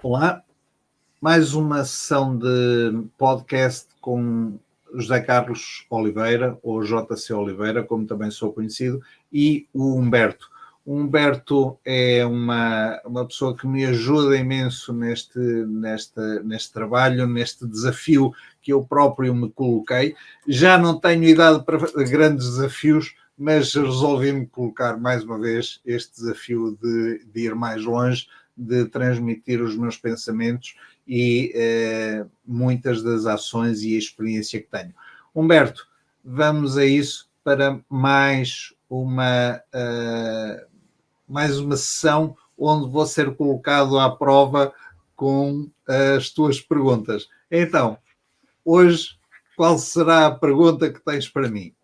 Olá, mais uma sessão de podcast com José Carlos Oliveira, ou JC Oliveira, como também sou conhecido, e o Humberto. O Humberto é uma pessoa que me ajuda imenso neste trabalho, neste desafio que eu próprio me coloquei. Já não tenho idade para grandes desafios, mas resolvi-me colocar mais uma vez este desafio de ir mais longe, de transmitir os meus pensamentos e muitas das ações e a experiência que tenho. Humberto, vamos a isso para mais uma sessão onde vou ser colocado à prova com as tuas perguntas. Então, hoje, qual será a pergunta que tens para mim?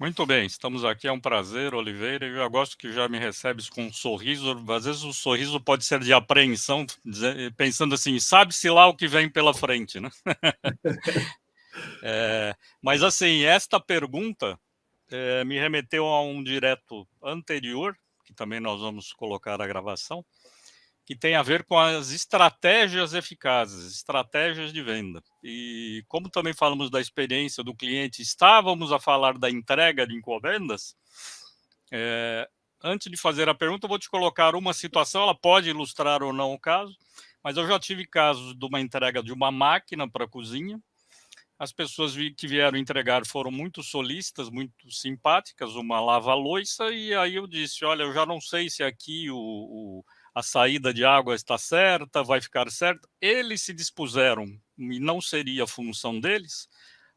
Muito bem, estamos aqui, é um prazer, Oliveira, eu gosto que já me recebes com um sorriso, às vezes o sorriso pode ser de apreensão, pensando assim, sabe-se lá o que vem pela frente, né? Mas assim, esta pergunta me remeteu a um direto anterior, que também nós vamos colocar a gravação, que tem a ver com as estratégias eficazes, estratégias de venda. E como também falamos da experiência do cliente, estávamos a falar da entrega de encomendas, antes de fazer a pergunta, eu vou te colocar uma situação, ela pode ilustrar ou não o caso, mas eu já tive casos de uma entrega de uma máquina para a cozinha. As pessoas que vieram entregar foram muito solícitas, muito simpáticas, uma lava-loiça, e aí eu disse, olha, eu já não sei se aqui a saída de água está certa, vai ficar certa. Eles se dispuseram, e não seria função deles,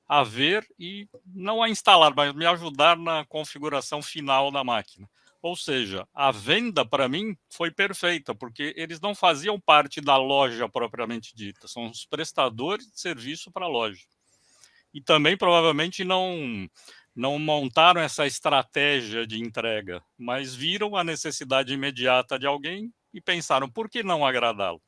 a ver e não a instalar, mas me ajudar na configuração final da máquina. Ou seja, a venda para mim foi perfeita, porque eles não faziam parte da loja propriamente dita, são os prestadores de serviço para a loja. E também provavelmente não montaram essa estratégia de entrega, mas viram a necessidade imediata de alguém e pensaram, por que não agradá-lo?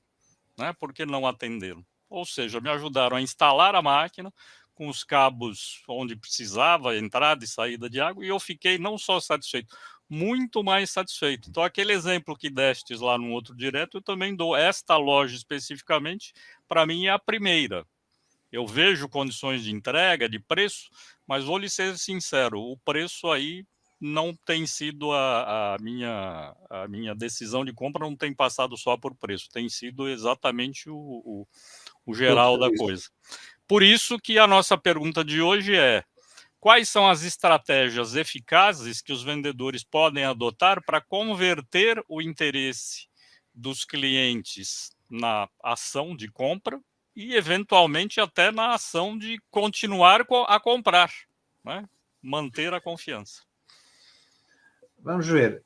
Né? Por que não atendê-lo? Ou seja, me ajudaram a instalar a máquina com os cabos onde precisava, entrada e saída de água, e eu fiquei não só satisfeito, muito mais satisfeito. Então, aquele exemplo que destes lá no outro direto, eu também dou. Esta loja especificamente, para mim, é a primeira. Eu vejo condições de entrega, de preço, mas vou lhe ser sincero, o preço aí não tem sido a minha decisão de compra, não tem passado só por preço, tem sido exatamente o geral da coisa. Por isso que a nossa pergunta de hoje é, quais são as estratégias eficazes que os vendedores podem adotar para converter o interesse dos clientes na ação de compra e, eventualmente, até na ação de continuar a comprar, né? Manter a confiança. Vamos ver.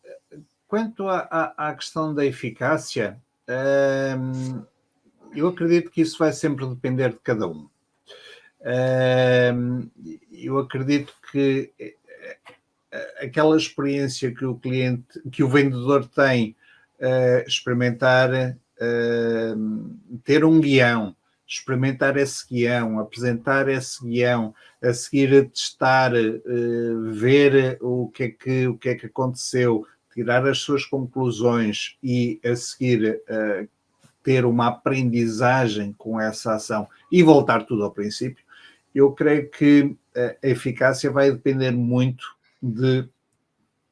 Quanto à questão da eficácia, eu acredito que isso vai sempre depender de cada um. Eu acredito que aquela experiência que que o vendedor tem, experimentar, ter um guião, experimentar esse guião, apresentar esse guião, a seguir testar, ver o que é que aconteceu, tirar as suas conclusões e a seguir ter uma aprendizagem com essa ação e voltar tudo ao princípio. Eu creio que a eficácia vai depender muito de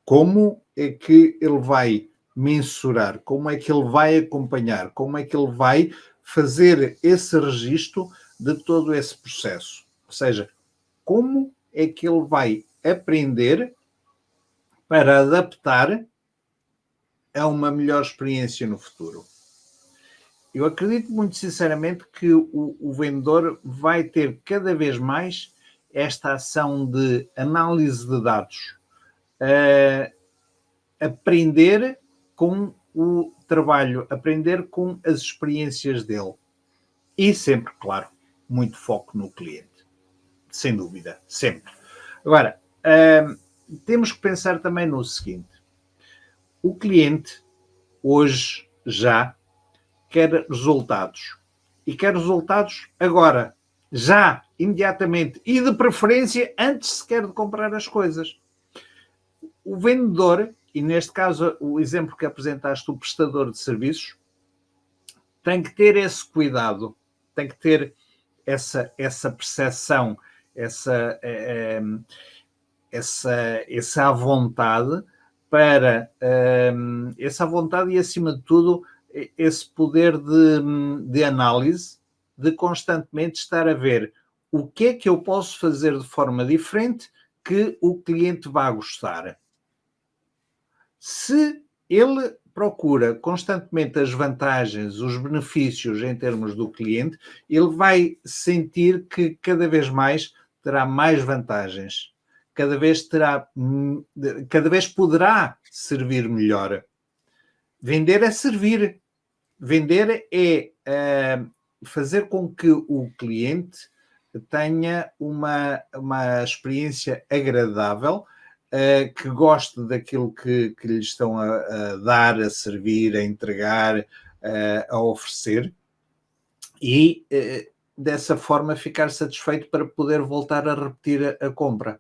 como é que ele vai mensurar, como é que ele vai acompanhar, como é que ele vai fazer esse registro de todo esse processo. Ou seja, como é que ele vai aprender para adaptar a uma melhor experiência no futuro. Eu acredito muito sinceramente que o vendedor vai ter cada vez mais esta ação de análise de dados, aprender com o trabalho, aprender com as experiências dele e sempre, claro, muito foco no cliente, sem dúvida, sempre. Agora, temos que pensar também no seguinte, o cliente hoje já quer resultados. E quer resultados agora, já, imediatamente, e de preferência antes sequer de comprar as coisas. O vendedor, e neste caso o exemplo que apresentaste, o prestador de serviços, tem que ter esse cuidado, tem que ter essa percepção, essa vontade para essa vontade e, acima de tudo, esse poder de análise, de constantemente estar a ver o que é que eu posso fazer de forma diferente que o cliente vai gostar. Se ele procura constantemente as vantagens, os benefícios em termos do cliente, ele vai sentir que cada vez mais terá mais vantagens, cada vez poderá servir melhor. Vender é servir. Vender é fazer com que o cliente tenha uma experiência agradável, que goste daquilo que lhe estão a dar, a servir, a entregar, a oferecer, e dessa forma ficar satisfeito para poder voltar a repetir a compra.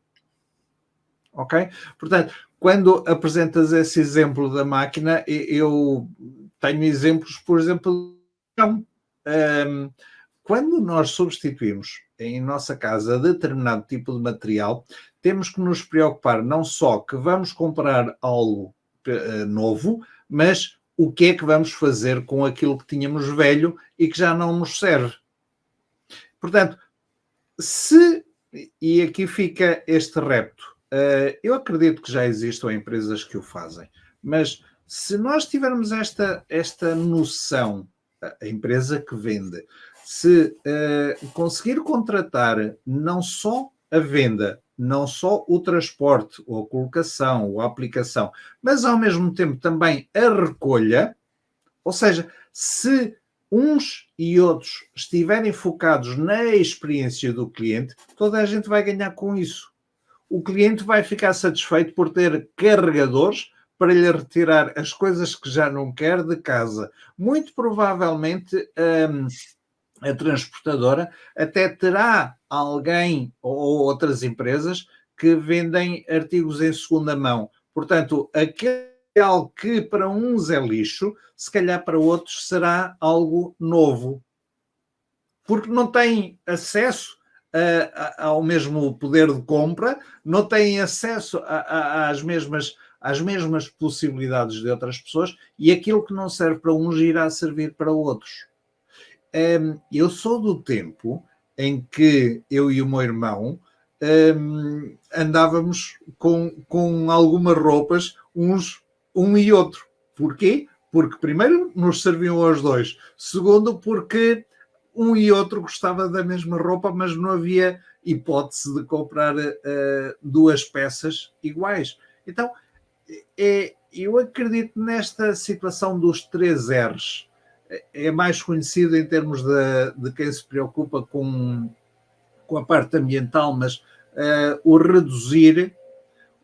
Ok? Portanto, quando apresentas esse exemplo da máquina, eu tenho exemplos, por exemplo, quando nós substituímos em nossa casa determinado tipo de material, temos que nos preocupar não só que vamos comprar algo novo, mas o que é que vamos fazer com aquilo que tínhamos velho e que já não nos serve. Portanto, e aqui fica este repto, eu acredito que já existam empresas que o fazem, mas se nós tivermos esta noção, a empresa que vende, se conseguir contratar não só a venda, não só o transporte, ou a colocação, ou a aplicação, mas ao mesmo tempo também a recolha, ou seja, se uns e outros estiverem focados na experiência do cliente, toda a gente vai ganhar com isso. O cliente vai ficar satisfeito por ter carregadores para lhe retirar as coisas que já não quer de casa. Muito provavelmente a transportadora até terá alguém ou outras empresas que vendem artigos em segunda mão. Portanto, aquele algo que para uns é lixo, se calhar para outros será algo novo. Porque não têm acesso ao mesmo poder de compra, não têm acesso às mesmas possibilidades de outras pessoas, e aquilo que não serve para uns irá servir para outros. Eu sou do tempo em que eu e o meu irmão andávamos com algumas roupas, um e outro. Porquê? Porque primeiro nos serviam aos dois. Segundo, porque um e outro gostava da mesma roupa, mas não havia hipótese de comprar duas peças iguais. Então, eu acredito nesta situação dos 3 R's. É mais conhecido em termos de quem se preocupa com a parte ambiental, mas o reduzir,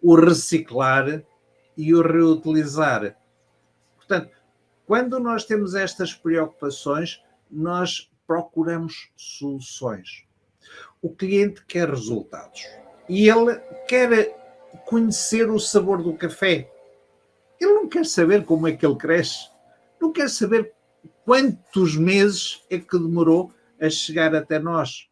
o reciclar e o reutilizar. Portanto, quando nós temos estas preocupações, nós procuramos soluções. O cliente quer resultados e ele quer conhecer o sabor do café. Ele não quer saber como é que ele cresce, não quer saber quantos meses é que demorou a chegar até nós.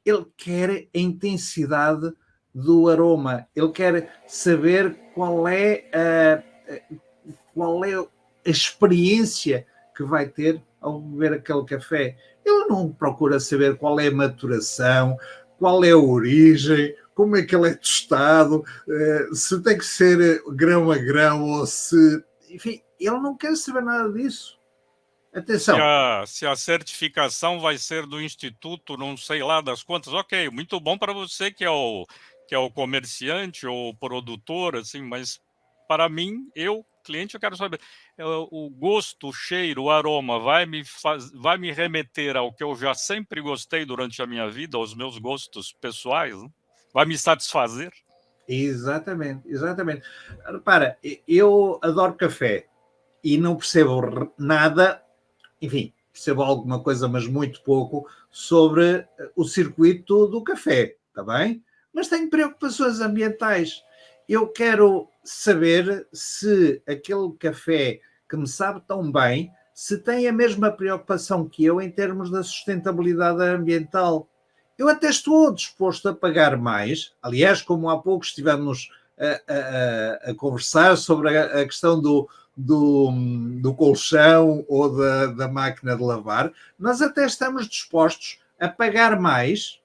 Ele quer a intensidade do aroma, ele quer saber qual é a experiência que vai ter ao beber aquele café. Ele não procura saber qual é a maturação, qual é a origem, como é que ele é tostado, se tem que ser grão a grão ou se... Enfim, ele não quer saber nada disso. Atenção. Se a certificação vai ser do instituto, não sei lá das quantas, ok, muito bom para você que é o comerciante ou produtor, assim, mas para mim, cliente, eu quero saber o gosto, o cheiro, o aroma vai me remeter ao que eu já sempre gostei durante a minha vida, aos meus gostos pessoais, né? Vai me satisfazer? Exatamente. Repara, eu adoro café e não percebo nada, enfim, percebo alguma coisa, mas muito pouco, sobre o circuito do café, está bem? Mas tenho preocupações ambientais. Eu quero saber se aquele café que me sabe tão bem, se tem a mesma preocupação que eu em termos da sustentabilidade ambiental. Eu até estou disposto a pagar mais. Aliás, como há pouco estivemos a conversar sobre a questão do colchão ou da máquina de lavar, nós até estamos dispostos a pagar mais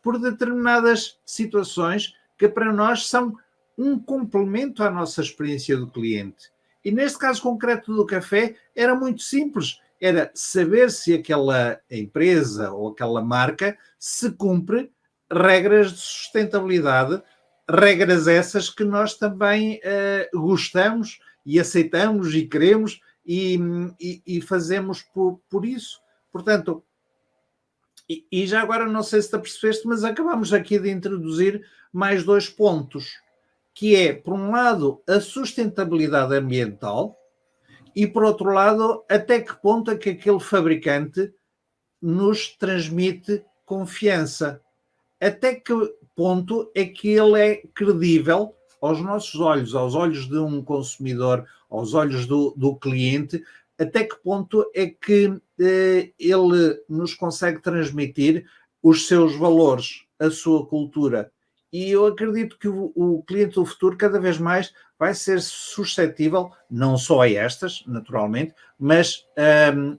por determinadas situações que para nós são um complemento à nossa experiência do cliente. E neste caso concreto do café era muito simples, era saber se aquela empresa ou aquela marca se cumpre regras de sustentabilidade, regras essas que nós também gostamos e aceitamos e queremos e fazemos por isso. Portanto, e já agora não sei se te percebeste, mas acabamos aqui de introduzir mais 2 pontos, que é, por um lado, a sustentabilidade ambiental e, por outro lado, até que ponto é que aquele fabricante nos transmite confiança. Até que ponto é que ele é credível aos nossos olhos, aos olhos de um consumidor, aos olhos do cliente, até que ponto é que ele nos consegue transmitir os seus valores, a sua cultura. E eu acredito que o cliente do futuro cada vez mais vai ser suscetível, não só a estas, naturalmente, mas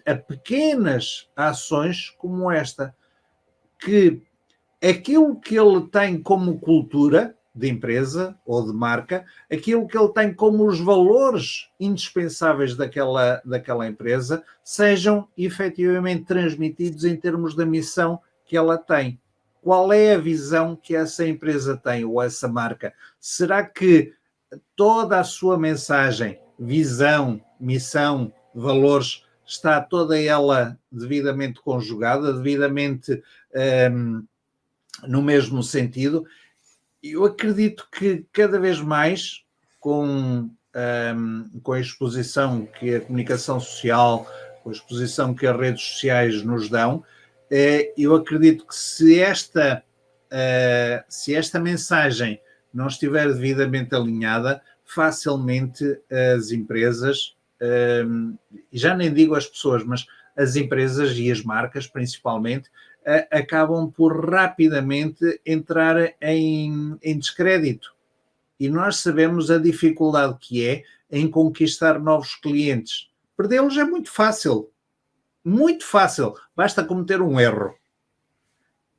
a pequenas ações como esta, que aquilo que ele tem como cultura de empresa ou de marca, aquilo que ele tem como os valores indispensáveis daquela empresa, sejam efetivamente transmitidos em termos da missão que ela tem. Qual é a visão que essa empresa tem ou essa marca? Será que toda a sua mensagem, visão, missão, valores, está toda ela devidamente conjugada, devidamente no mesmo sentido? Eu acredito que cada vez mais, com a exposição que a comunicação social, com a exposição que as redes sociais nos dão, eu acredito que se esta mensagem não estiver devidamente alinhada, facilmente as empresas, já nem digo as pessoas, mas as empresas e as marcas principalmente, acabam por rapidamente entrar em descrédito. E nós sabemos a dificuldade que é em conquistar novos clientes. Perdê-los é muito fácil. Muito fácil. Basta cometer um erro.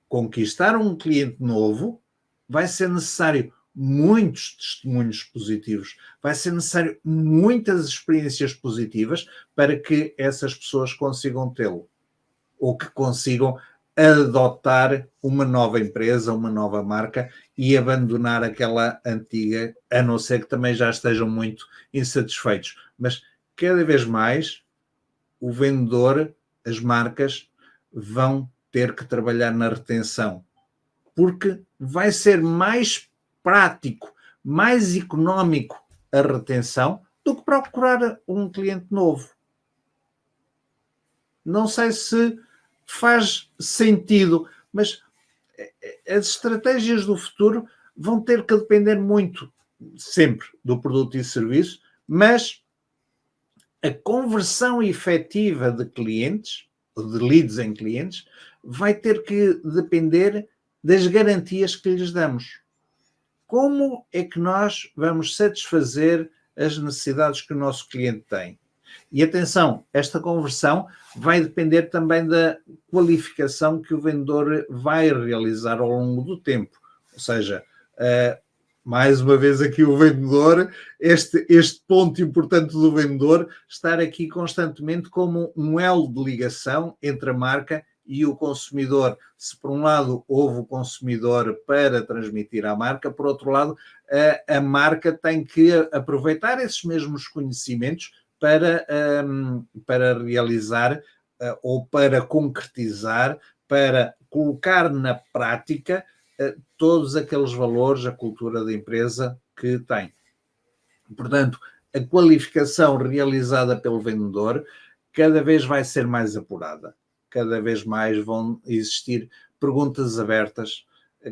Conquistar um cliente novo vai ser necessário muitos testemunhos positivos. Vai ser necessário muitas experiências positivas para que essas pessoas consigam tê-lo. Ou que consigam adotar uma nova empresa, uma nova marca e abandonar aquela antiga, a não ser que também já estejam muito insatisfeitos. Mas cada vez mais o vendedor, as marcas, vão ter que trabalhar na retenção, porque vai ser mais prático, mais económico a retenção do que procurar um cliente novo. Não sei se faz sentido, mas as estratégias do futuro vão ter que depender muito, sempre, do produto e serviço, mas a conversão efetiva de clientes, de leads em clientes, vai ter que depender das garantias que lhes damos. Como é que nós vamos satisfazer as necessidades que o nosso cliente tem? E atenção, esta conversão vai depender também da qualificação que o vendedor vai realizar ao longo do tempo. Ou seja, mais uma vez aqui o vendedor, este ponto importante do vendedor, estar aqui constantemente como um elo de ligação entre a marca e o consumidor. Se por um lado houve o consumidor para transmitir à marca, por outro lado a marca tem que aproveitar esses mesmos conhecimentos para realizar ou para concretizar, para colocar na prática todos aqueles valores, a cultura da empresa que tem. Portanto, a qualificação realizada pelo vendedor cada vez vai ser mais apurada. Cada vez mais vão existir perguntas abertas,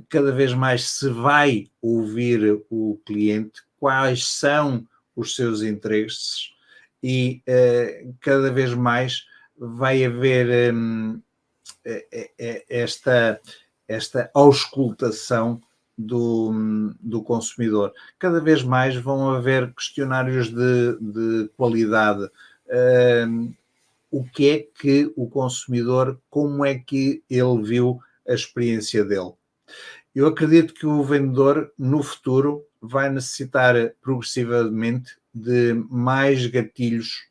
cada vez mais se vai ouvir o cliente, quais são os seus interesses, e cada vez mais vai haver esta auscultação do consumidor. Cada vez mais vão haver questionários de qualidade. O que é que o consumidor, como é que ele viu a experiência dele? Eu acredito que o vendedor, no futuro, vai necessitar progressivamente de mais gatilhos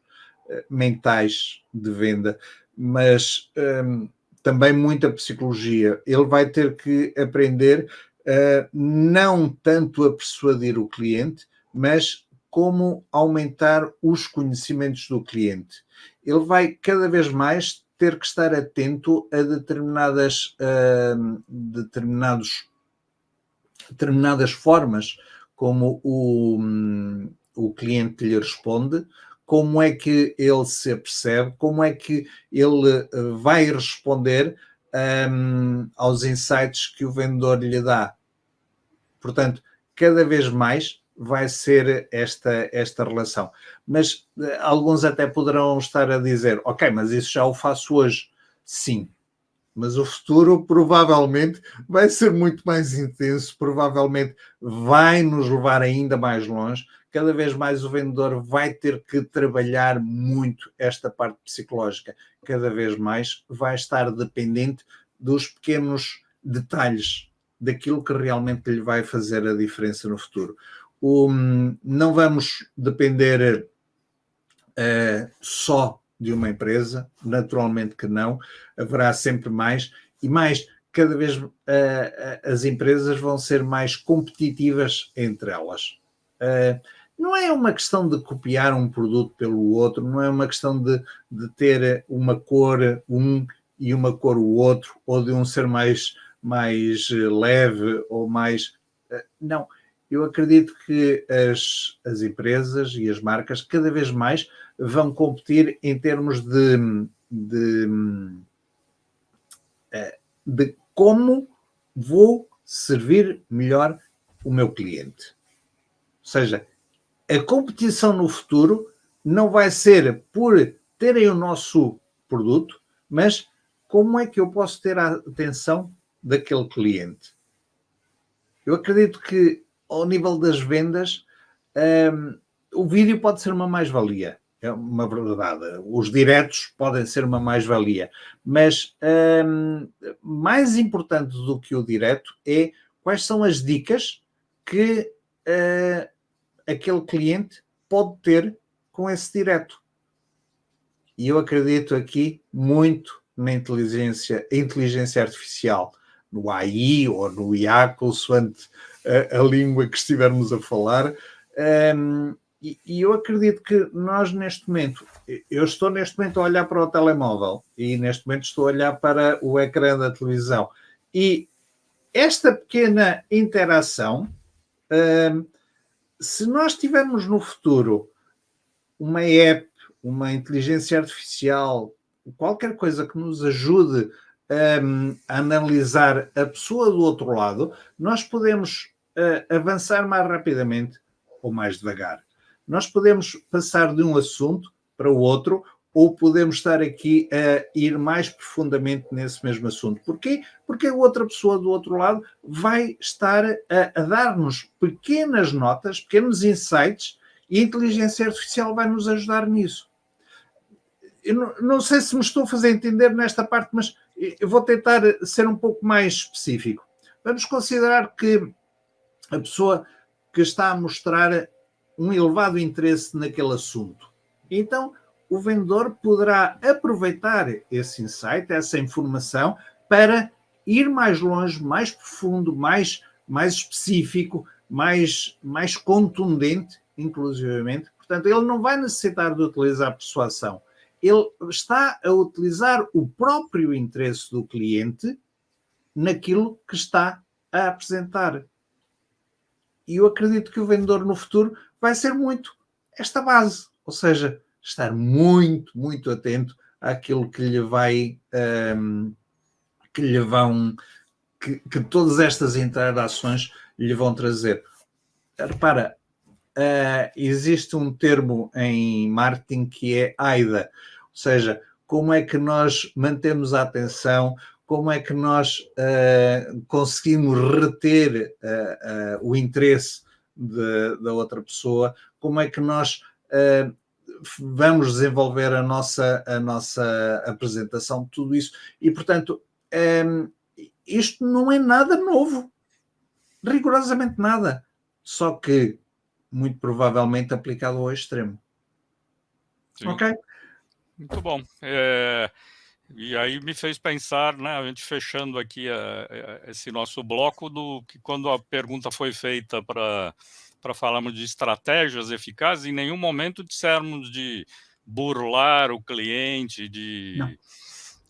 mentais de venda, mas também muita psicologia. Ele vai ter que aprender não tanto a persuadir o cliente, mas como aumentar os conhecimentos do cliente. Ele vai cada vez mais ter que estar atento a determinadas formas como o cliente lhe responde, como é que ele se apercebe, como é que ele vai responder aos insights que o vendedor lhe dá. Portanto, cada vez mais vai ser esta relação. Mas alguns até poderão estar a dizer, ok, mas isso já o faço hoje. Sim, mas o futuro provavelmente vai ser muito mais intenso, provavelmente vai nos levar ainda mais longe. Cada vez mais o vendedor vai ter que trabalhar muito esta parte psicológica. Cada vez mais vai estar dependente dos pequenos detalhes daquilo que realmente lhe vai fazer a diferença no futuro. Não vamos depender só de uma empresa, naturalmente que não, haverá sempre mais, e mais, cada vez as empresas vão ser mais competitivas entre elas. Não é uma questão de copiar um produto pelo outro, não é uma questão de ter uma cor um e uma cor o outro, ou de um ser mais leve ou mais... Não, eu acredito que as empresas e as marcas cada vez mais vão competir em termos de como vou servir melhor o meu cliente. Ou seja, a competição no futuro não vai ser por terem o nosso produto, mas como é que eu posso ter a atenção daquele cliente. Eu acredito que, ao nível das vendas, o vídeo pode ser uma mais-valia. É uma verdade. Os diretos podem ser uma mais-valia. Mas mais importante do que o direto é quais são as dicas que aquele cliente pode ter com esse direto. E eu acredito aqui muito na inteligência artificial, no AI ou no IA, consoante a língua que estivermos a falar. E eu acredito que nós neste momento, eu estou neste momento a olhar para o telemóvel e neste momento estou a olhar para o ecrã da televisão. E esta pequena interação, se nós tivermos no futuro uma app, uma inteligência artificial, qualquer coisa que nos ajude a analisar a pessoa do outro lado, nós podemos avançar mais rapidamente ou mais devagar. Nós podemos passar de um assunto para o outro ou podemos estar aqui a ir mais profundamente nesse mesmo assunto. Porquê? Porque a outra pessoa do outro lado vai estar a dar-nos pequenas notas, pequenos insights, e a inteligência artificial vai nos ajudar nisso. Eu não sei se me estou a fazer entender nesta parte, mas eu vou tentar ser um pouco mais específico. Vamos considerar que a pessoa que está a mostrar um elevado interesse naquele assunto. Então, o vendedor poderá aproveitar esse insight, essa informação, para ir mais longe, mais profundo, mais específico, mais contundente, inclusivamente. Portanto, ele não vai necessitar de utilizar persuasão. Ele está a utilizar o próprio interesse do cliente naquilo que está a apresentar. E eu acredito que o vendedor no futuro vai ser muito esta base, ou seja, estar muito, muito atento àquilo que lhe vai, que todas estas interações lhe vão trazer. Repara, existe um termo em marketing que é AIDA, ou seja, como é que nós mantemos a atenção, como é que nós conseguimos reter o interesse da outra pessoa, como é que nós vamos desenvolver a nossa apresentação, tudo isso. E, portanto, isto não é nada novo, rigorosamente nada, só que muito provavelmente aplicado ao extremo. Sim. Ok? Muito bom. E aí me fez pensar, né, a gente fechando aqui esse nosso bloco, que quando a pergunta foi feita para falarmos de estratégias eficazes, em nenhum momento dissermos de burlar o cliente,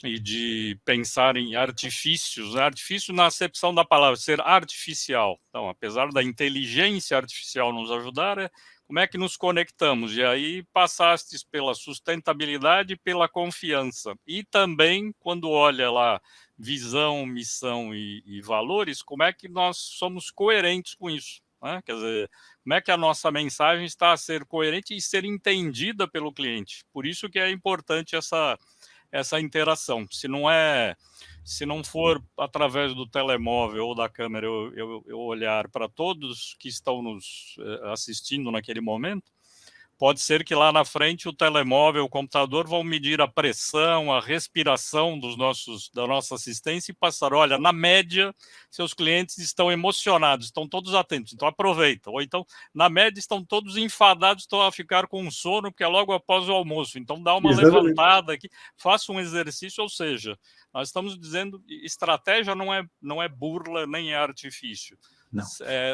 e de pensar em artifícios, né? Artifício na acepção da palavra, ser artificial. Então, apesar da inteligência artificial nos ajudar, como é que nos conectamos? E aí passastes pela sustentabilidade e pela confiança. E também, quando olha lá visão, missão e valores, como é que nós somos coerentes com isso? Né? Quer dizer, como é que a nossa mensagem está a ser coerente e ser entendida pelo cliente? Por isso que é importante essa interação. Se não for através do telemóvel ou da câmera eu olhar para todos que estão nos assistindo naquele momento, pode ser que lá na frente o telemóvel, o computador vão medir a pressão, a respiração da nossa assistência e passar, olha, na média, seus clientes estão emocionados, estão todos atentos, então aproveita. Ou então, na média, estão todos enfadados, estão a ficar com sono, porque é logo após o almoço. Então dá uma levantada aqui, faça um exercício, ou seja, nós estamos dizendo, estratégia não é burla, nem é artifício. Não.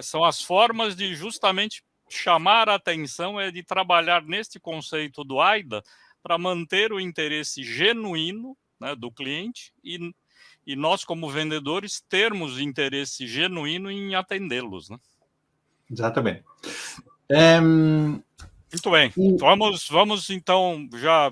São as formas de justamente chamar a atenção, de trabalhar neste conceito do AIDA para manter o interesse genuíno, né, do cliente e nós, como vendedores, termos interesse genuíno em atendê-los. Né? Exatamente. Muito bem. Vamos então já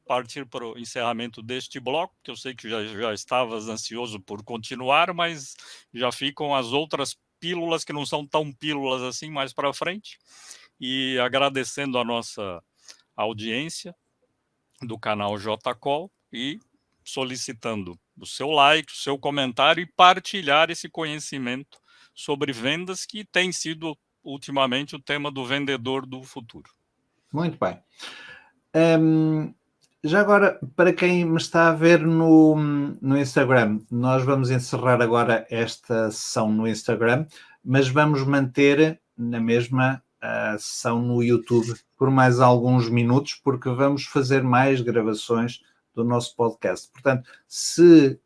partir para o encerramento deste bloco, que eu sei que já estavas ansioso por continuar, mas já ficam as outras pílulas que não são tão pílulas assim mais para frente. E agradecendo a nossa audiência do canal JCall e solicitando o seu like, o seu comentário e partilhar esse conhecimento sobre vendas, que tem sido ultimamente o tema do vendedor do futuro. Muito bem. Já agora, para quem me está a ver no Instagram, nós vamos encerrar agora esta sessão no Instagram, mas vamos manter na mesma sessão no YouTube por mais alguns minutos, porque vamos fazer mais gravações do nosso podcast. Portanto, se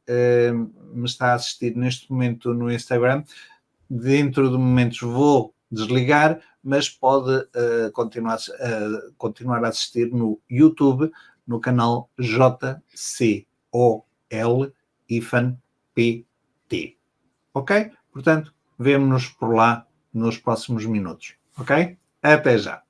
me está a assistir neste momento no Instagram, dentro de momentos vou desligar, mas pode continuar a assistir no YouTube, no canal JCOL-PT. Ok? Portanto, vemo-nos por lá nos próximos minutos. Ok? Até já!